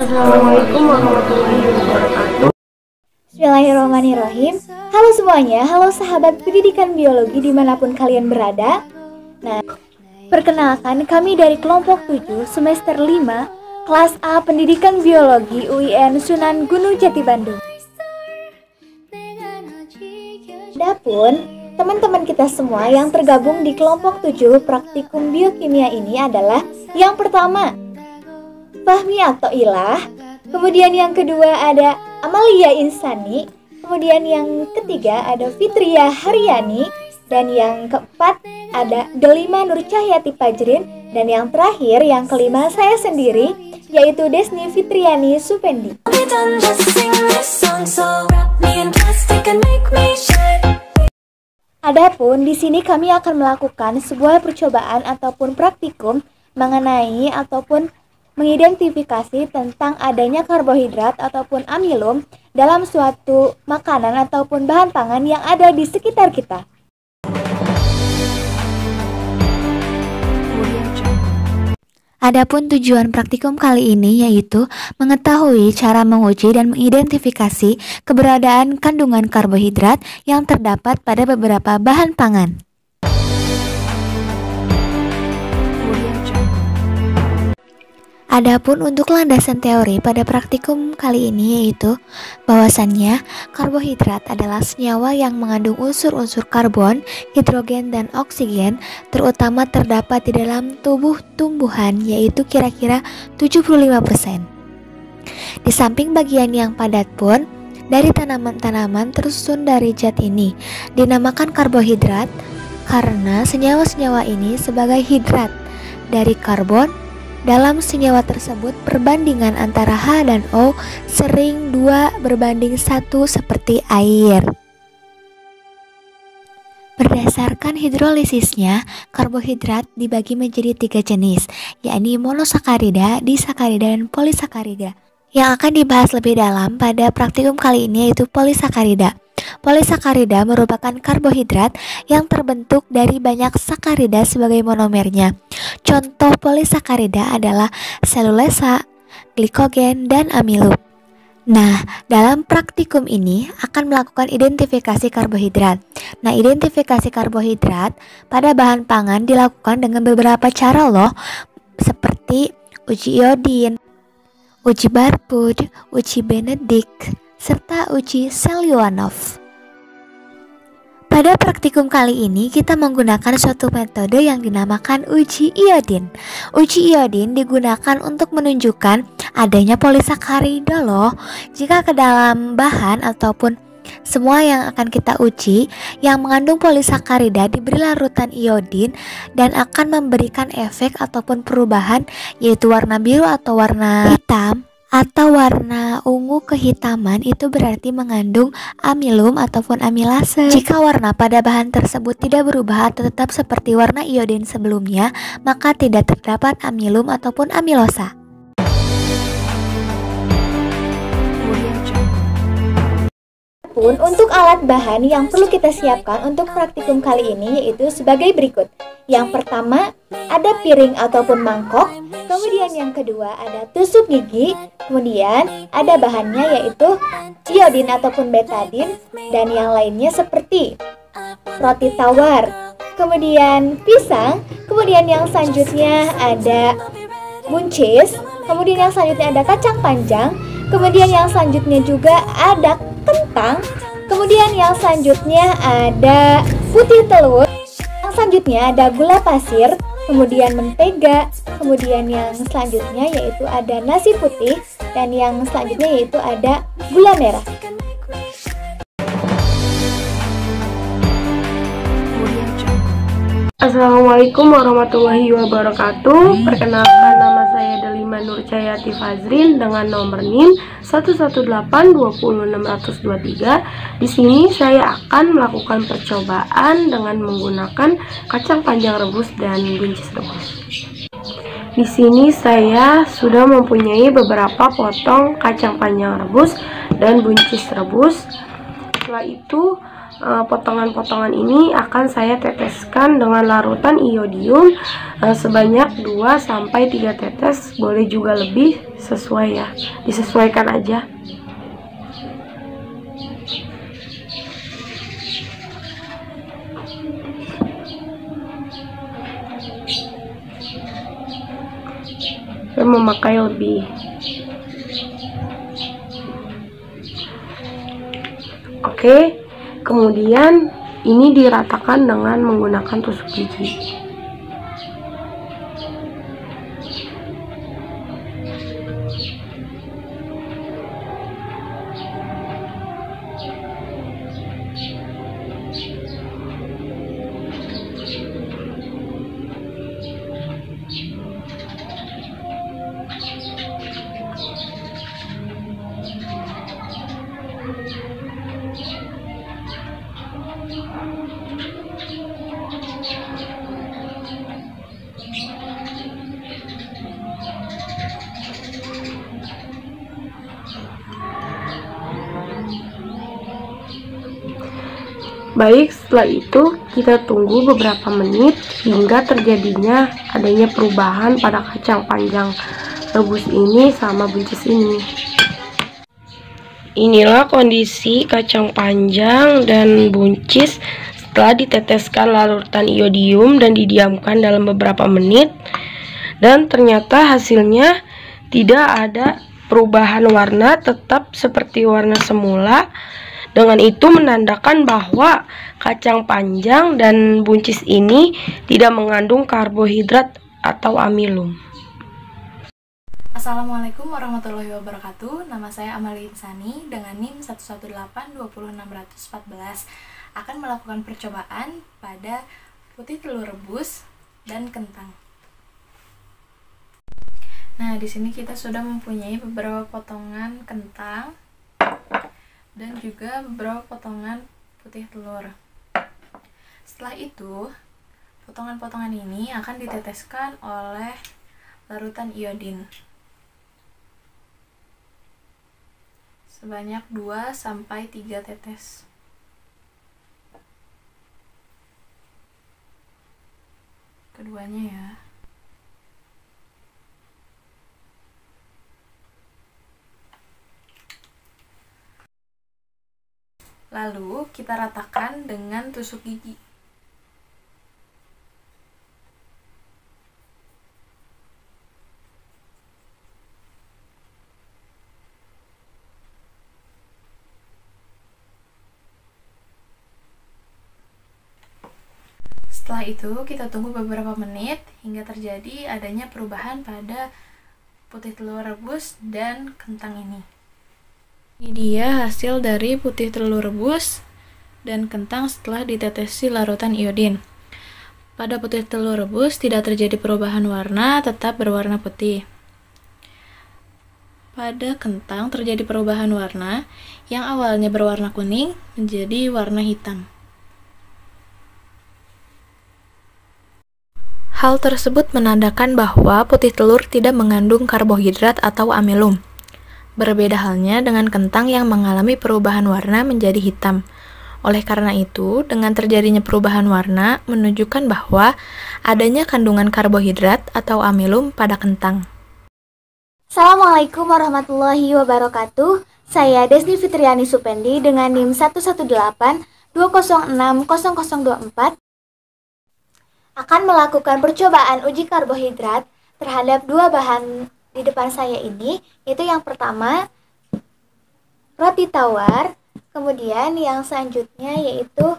Assalamualaikum warahmatullahi wabarakatuh. Bismillahirrahmanirrahim. Halo semuanya, halo sahabat pendidikan biologi dimanapun kalian berada. Nah, perkenalkan kami dari kelompok 7 semester 5 kelas A Pendidikan Biologi UIN Sunan Gunung Jati Bandung. Adapun teman-teman kita semua yang tergabung di kelompok 7 praktikum biokimia ini adalah yang pertama Fahmi atau Ilah, kemudian yang kedua ada Amalia Insani, kemudian yang ketiga ada Fitria Haryani, dan yang keempat ada Delima Nur Cahyati Fajrin, dan yang terakhir yang kelima saya sendiri yaitu Desni Fitriani Supendi. Adapun di sini kami akan melakukan sebuah percobaan ataupun praktikum mengenai ataupun mengidentifikasi tentang adanya karbohidrat ataupun amilum dalam suatu makanan ataupun bahan pangan yang ada di sekitar kita. Adapun tujuan praktikum kali ini yaitu mengetahui cara menguji dan mengidentifikasi keberadaan kandungan karbohidrat yang terdapat pada beberapa bahan pangan. Adapun untuk landasan teori pada praktikum kali ini yaitu bahwasannya karbohidrat adalah senyawa yang mengandung unsur-unsur karbon, hidrogen, dan oksigen terutama terdapat di dalam tubuh tumbuhan yaitu kira-kira 75%. Di samping bagian yang padat pun dari tanaman-tanaman tersusun dari zat ini dinamakan karbohidrat karena senyawa-senyawa ini sebagai hidrat dari karbon. Dalam senyawa tersebut perbandingan antara H dan O sering 2 berbanding 1 seperti air. Berdasarkan hidrolisisnya, karbohidrat dibagi menjadi 3 jenis, yakni monosakarida, disakarida, dan polisakarida. Yang akan dibahas lebih dalam pada praktikum kali ini yaitu polisakarida. Polisakarida merupakan karbohidrat yang terbentuk dari banyak sakarida sebagai monomernya. Contoh polisakarida adalah selulesa, glikogen, dan amilum. Nah, dalam praktikum ini akan melakukan identifikasi karbohidrat. Nah, identifikasi karbohidrat pada bahan pangan dilakukan dengan beberapa cara loh, seperti uji iodin, uji Barpud, uji Benedict, serta uji Selywanov. Pada praktikum kali ini kita menggunakan suatu metode yang dinamakan uji iodin. Uji iodin digunakan untuk menunjukkan adanya polisakarida loh. Jika ke dalam bahan ataupun semua yang akan kita uji yang mengandung polisakarida diberi larutan iodin dan akan memberikan efek ataupun perubahan yaitu warna biru atau warna hitam atau warna ungu kehitaman, itu berarti mengandung amilum ataupun amilase. Jika warna pada bahan tersebut tidak berubah atau tetap seperti warna iodin sebelumnya, maka tidak terdapat amilum ataupun amilosa. Untuk alat bahan yang perlu kita siapkan untuk praktikum kali ini yaitu sebagai berikut. Yang pertama ada piring ataupun mangkok, kemudian yang kedua ada tusuk gigi, kemudian ada bahannya yaitu iodin ataupun betadin, dan yang lainnya seperti roti tawar, kemudian pisang, kemudian yang selanjutnya ada buncis, kemudian yang selanjutnya ada kacang panjang, kemudian yang selanjutnya juga ada kentang, kemudian yang selanjutnya ada putih telur, yang selanjutnya ada gula pasir, kemudian mentega, kemudian yang selanjutnya yaitu ada nasi putih, dan yang selanjutnya yaitu ada gula merah. Assalamualaikum warahmatullahi wabarakatuh. Perkenalkan, nama saya Delima Nur Cahyati Fajrin dengan nomor NIM 118200623. Di sini saya akan melakukan percobaan dengan menggunakan kacang panjang rebus dan buncis rebus. Di sini saya sudah mempunyai beberapa potong kacang panjang rebus dan buncis rebus. Setelah itu Potongan-potongan ini akan saya teteskan dengan larutan iodium sebanyak 2-3 tetes, boleh juga lebih, sesuai ya, disesuaikan aja. Saya memakai lebih. Oke, kemudian ini diratakan dengan menggunakan tusuk gigi. Baik, setelah itu kita tunggu beberapa menit hingga terjadinya adanya perubahan pada kacang panjang rebus ini sama buncis ini. Inilah kondisi kacang panjang dan buncis setelah diteteskan larutan iodium dan didiamkan dalam beberapa menit, dan ternyata hasilnya tidak ada perubahan warna, tetap seperti warna semula. Dengan itu menandakan bahwa kacang panjang dan buncis ini tidak mengandung karbohidrat atau amilum. Assalamualaikum warahmatullahi wabarakatuh. Nama saya Amalia Insani dengan NIM 118-26614 akan melakukan percobaan pada putih telur rebus dan kentang. Nah, di sini kita sudah mempunyai beberapa potongan kentang dan juga beberapa potongan putih telur. Setelah itu, potongan-potongan ini akan diteteskan oleh larutan iodin sebanyak 2-3 tetes. Keduanya ya. Lalu kita ratakan dengan tusuk gigi. Setelah itu kita tunggu beberapa menit hingga terjadi adanya perubahan pada putih telur rebus dan kentang ini. Ini dia hasil dari putih telur rebus dan kentang setelah ditetesi larutan iodin. Pada putih telur rebus tidak terjadi perubahan warna, tetap berwarna putih. Pada kentang terjadi perubahan warna, yang awalnya berwarna kuning menjadi warna hitam. Hal tersebut menandakan bahwa putih telur tidak mengandung karbohidrat atau amilum. Berbeda halnya dengan kentang yang mengalami perubahan warna menjadi hitam. Oleh karena itu, dengan terjadinya perubahan warna menunjukkan bahwa adanya kandungan karbohidrat atau amilum pada kentang. Assalamualaikum warahmatullahi wabarakatuh. Saya Desni Fitriani Supendi dengan NIM 118-206-0024 akan melakukan percobaan uji karbohidrat terhadap dua bahan di depan saya ini, yaitu yang pertama roti tawar, kemudian yang selanjutnya yaitu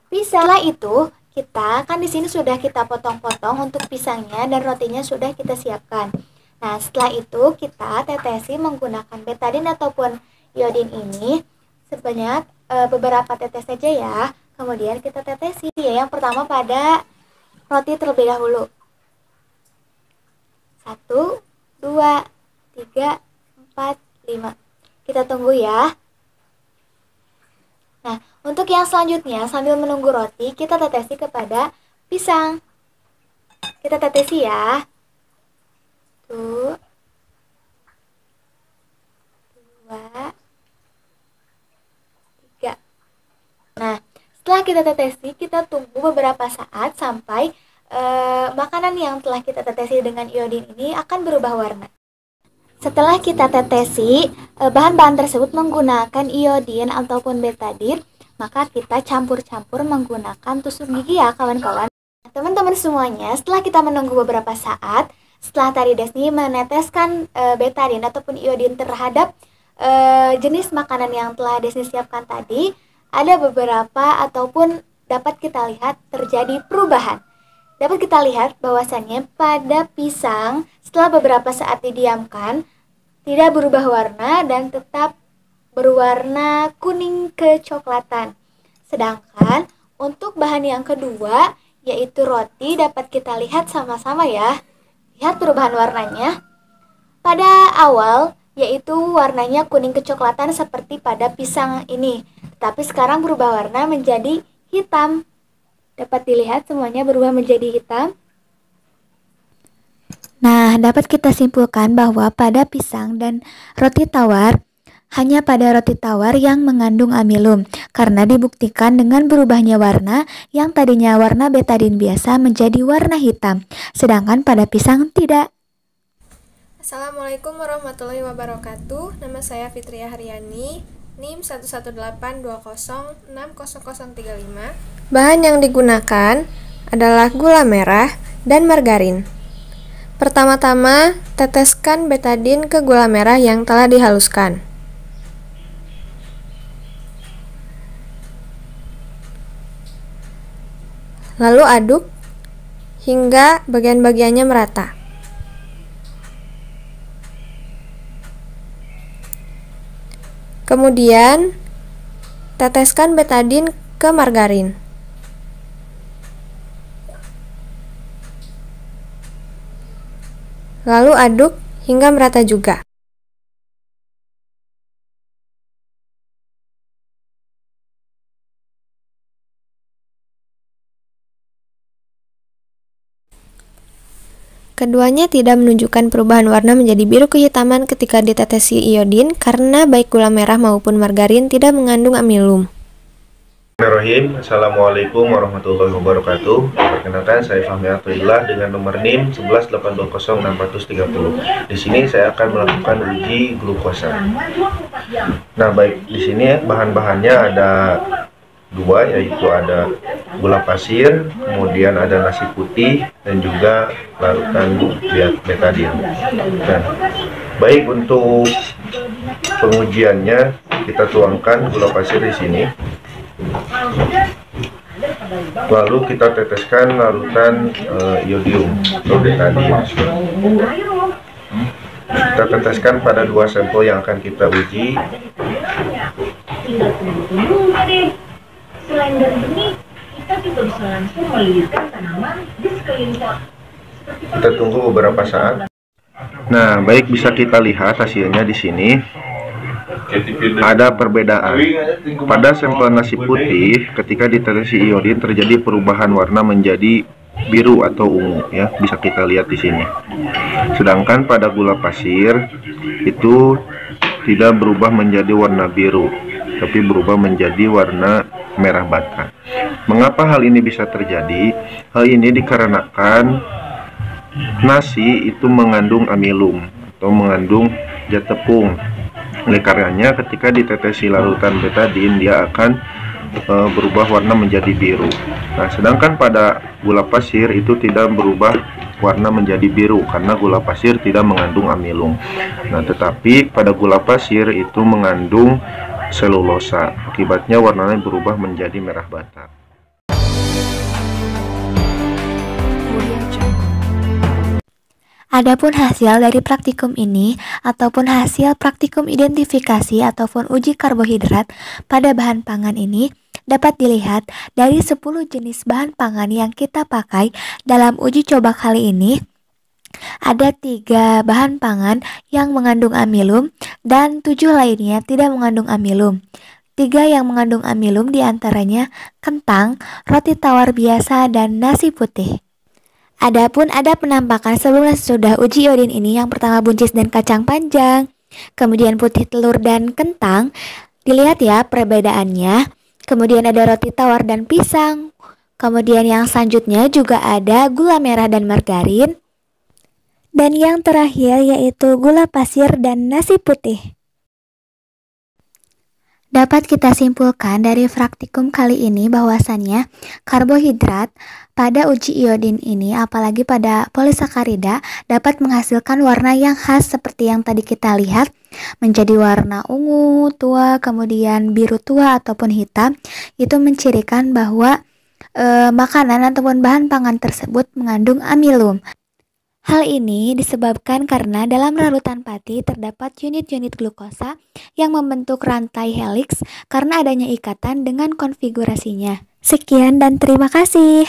pisang. Setelah itu kita kan di sini sudah kita potong-potong untuk pisangnya dan rotinya sudah kita siapkan. Nah, setelah itu kita tetesi menggunakan betadin ataupun iodin ini sebanyak beberapa tetes saja ya. Kemudian kita tetesi ya, yang pertama pada roti terlebih dahulu. 1, 2, 3, 4, 5. Kita tunggu ya. Nah, untuk yang selanjutnya sambil menunggu roti, kita tetesi kepada pisang. Kita tetesi ya. 1, 2, 3. Nah, kita tetesi, kita tunggu beberapa saat sampai makanan yang telah kita tetesi dengan iodin ini akan berubah warna. Setelah kita tetesi bahan-bahan tersebut menggunakan iodin ataupun betadin, maka kita campur-campur menggunakan tusuk gigi ya kawan-kawan. Teman-teman semuanya, setelah kita menunggu beberapa saat, setelah tadi Desni meneteskan betadin ataupun iodin terhadap jenis makanan yang telah Desni siapkan tadi, ada beberapa ataupun dapat kita lihat terjadi perubahan. Dapat kita lihat bahwasannya pada pisang setelah beberapa saat didiamkan tidak berubah warna dan tetap berwarna kuning kecoklatan. Sedangkan untuk bahan yang kedua yaitu roti dapat kita lihat sama-sama ya. Lihat perubahan warnanya. Pada awal yaitu warnanya kuning kecoklatan seperti pada pisang ini. Tetapi sekarang berubah warna menjadi hitam. Dapat dilihat semuanya berubah menjadi hitam. Nah, dapat kita simpulkan bahwa pada pisang dan roti tawar, hanya pada roti tawar yang mengandung amilum, karena dibuktikan dengan berubahnya warna yang tadinya warna betadin biasa menjadi warna hitam, sedangkan pada pisang tidak. Assalamualaikum warahmatullahi wabarakatuh. Nama saya Fitria Haryani, NIM 118206035. Bahan yang digunakan adalah gula merah dan margarin. Pertama-tama, teteskan betadin ke gula merah yang telah dihaluskan. Lalu aduk hingga bagian-bagiannya merata. Kemudian, teteskan betadin ke margarin. Lalu aduk hingga merata juga. Keduanya tidak menunjukkan perubahan warna menjadi biru kehitaman ketika ditetesi iodin karena baik gula merah maupun margarin tidak mengandung amilum. Bismillahirrahmanirrahim. Assalamualaikum warahmatullahi wabarakatuh. Perkenalkan, saya Fahmi Atulillah dengan nomor NIM 118206430. Di sini saya akan melakukan uji glukosa. Nah, baik, di sini bahan-bahannya ada dua, yaitu ada gula pasir, kemudian ada nasi putih, dan juga larutan betadin. Nah, baik, untuk pengujiannya kita tuangkan gula pasir di sini. Lalu kita teteskan larutan iodium atau betadin. Kita teteskan pada dua sampel yang akan kita uji. Selain dari benih, kita juga bisa langsung melilitkan tanaman di sekeliling pot. Kita tunggu beberapa saat. Nah, baik, bisa kita lihat hasilnya di sini. Ada perbedaan. Pada sampel nasi putih, ketika ditetesi iodin terjadi perubahan warna menjadi biru atau ungu, ya, bisa kita lihat di sini. Sedangkan pada gula pasir itu tidak berubah menjadi warna biru, tapi berubah menjadi warna merah bata. Mengapa hal ini bisa terjadi? Hal ini dikarenakan nasi itu mengandung amilum atau mengandung zat tepung. Oleh karenanya ketika ditetesi larutan betadin dia akan berubah warna menjadi biru. Nah, sedangkan pada gula pasir itu tidak berubah warna menjadi biru karena gula pasir tidak mengandung amilum. Nah, tetapi pada gula pasir itu mengandung selulosa. Akibatnya warnanya berubah menjadi merah bata. Adapun hasil dari praktikum ini ataupun hasil praktikum identifikasi ataupun uji karbohidrat pada bahan pangan ini dapat dilihat dari 10 jenis bahan pangan yang kita pakai dalam uji coba kali ini. Ada 3 bahan pangan yang mengandung amilum dan 7 lainnya tidak mengandung amilum. 3 yang mengandung amilum diantaranya kentang, roti tawar biasa, dan nasi putih. Adapun ada penampakan sebelum dan sesudah uji iodin ini. Yang pertama buncis dan kacang panjang, kemudian putih telur dan kentang. Dilihat ya perbedaannya. kemudian ada roti tawar dan pisang, kemudian yang selanjutnya juga ada gula merah dan margarin, dan yang terakhir yaitu gula pasir dan nasi putih. Dapat kita simpulkan dari praktikum kali ini bahwasannya karbohidrat pada uji iodin ini, apalagi pada polisakarida, dapat menghasilkan warna yang khas seperti yang tadi kita lihat, menjadi warna ungu, tua, kemudian biru tua ataupun hitam. Itu mencirikan bahwa makanan ataupun bahan pangan tersebut mengandung amilum. Hal ini disebabkan karena dalam larutan pati terdapat unit-unit glukosa yang membentuk rantai helix karena adanya ikatan dengan konfigurasinya. Sekian dan terima kasih.